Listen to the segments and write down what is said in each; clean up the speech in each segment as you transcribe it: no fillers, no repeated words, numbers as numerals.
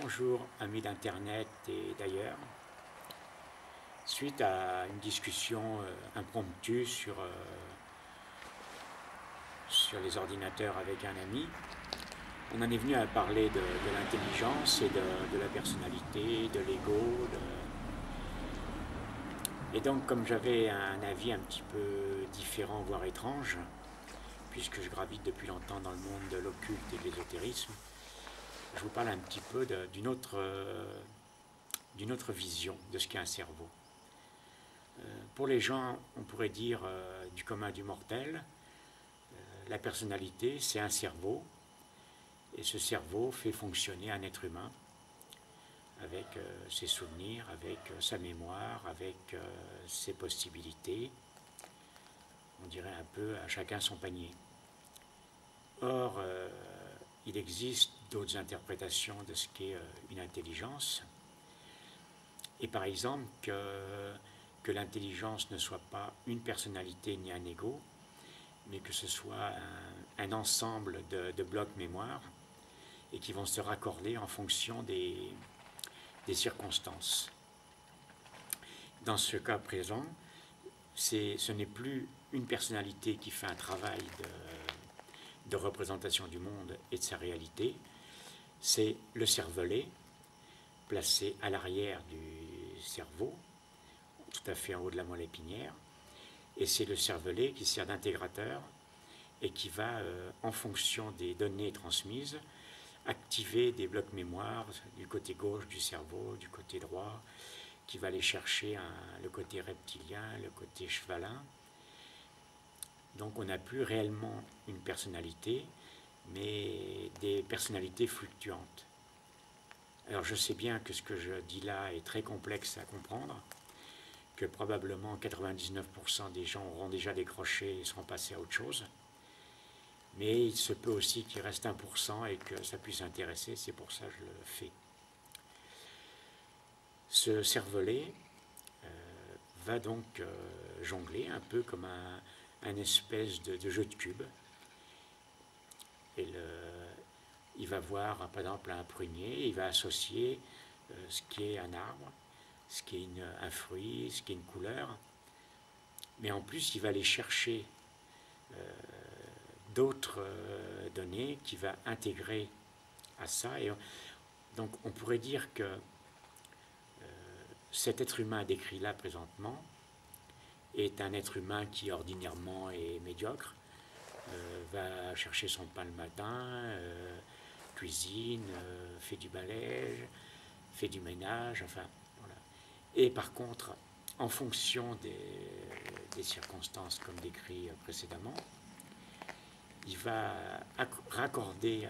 Bonjour amis d'Internet et d'ailleurs. Suite à une discussion impromptue sur les ordinateurs avec un ami, on en est venu à parler de l'intelligence et de la personnalité, de l'ego. Et donc comme j'avais un avis un petit peu différent, voire étrange, puisque je gravite depuis longtemps dans le monde de l'occulte et de l'ésotérisme, je vous parle un petit peu d'une autre vision de ce qu'est un cerveau. Pour les gens, on pourrait dire du commun du mortel, la personnalité, c'est un cerveau, et ce cerveau fait fonctionner un être humain avec ses souvenirs, avec sa mémoire, avec ses possibilités. On dirait un peu à chacun son panier. Or, il existe d'autres interprétations de ce qu'est une intelligence. Et par exemple, que l'intelligence ne soit pas une personnalité ni un ego, mais que ce soit un ensemble de blocs mémoire et qui vont se raccorder en fonction des circonstances. Dans ce cas présent, ce n'est plus une personnalité qui fait un travail de représentation du monde et de sa réalité, c'est le cervelet placé à l'arrière du cerveau, tout à fait en haut de la moelle épinière, et c'est le cervelet qui sert d'intégrateur et qui va, en fonction des données transmises, activer des blocs mémoire du côté gauche du cerveau, du côté droit, qui va aller chercher le côté reptilien, le côté chevalin. Donc on n'a plus réellement une personnalité, mais des personnalités fluctuantes. Alors je sais bien que ce que je dis là est très complexe à comprendre, que probablement 99% des gens auront déjà décroché et seront passés à autre chose, mais il se peut aussi qu'il reste 1% et que ça puisse intéresser, c'est pour ça que je le fais. Ce cervelet va donc jongler un peu comme un espèce de jeu de cubes. Et il va voir par exemple un prunier, il va associer ce qui est un arbre, ce qui est un fruit, ce qui est une couleur, mais en plus il va aller chercher d'autres données qu'il va intégrer à ça. Et donc on pourrait dire que cet être humain décrit là présentement est un être humain qui ordinairement est médiocre, va chercher son pain le matin, cuisine, fait du balai, fait du ménage, enfin voilà. Et par contre, en fonction des circonstances comme décrit précédemment, il va raccorder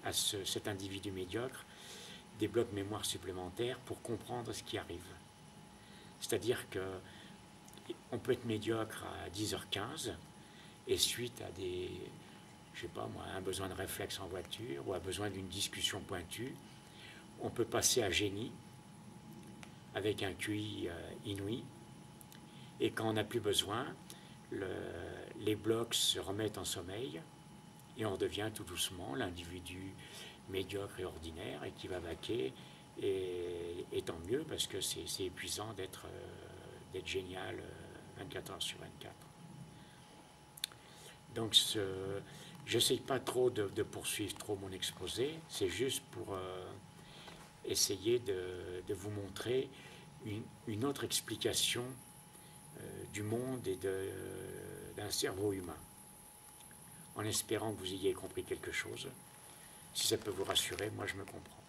à cet individu médiocre des blocs mémoire supplémentaires pour comprendre ce qui arrive. C'est-à-dire qu'on peut être médiocre à 10h15 et suite à un besoin de réflexe en voiture ou un besoin d'une discussion pointue, on peut passer à génie avec un QI inouï, et quand on n'a plus besoin, les blocs se remettent en sommeil et on redevient tout doucement l'individu médiocre et ordinaire et qui va vaquer, et tant mieux parce que c'est épuisant d'être génial 24 heures sur 24. Donc je n'essaye pas trop de poursuivre trop mon exposé, c'est juste pour essayer de vous montrer une autre explication du monde et d'un cerveau humain, en espérant que vous ayez compris quelque chose. Si ça peut vous rassurer, moi je me comprends.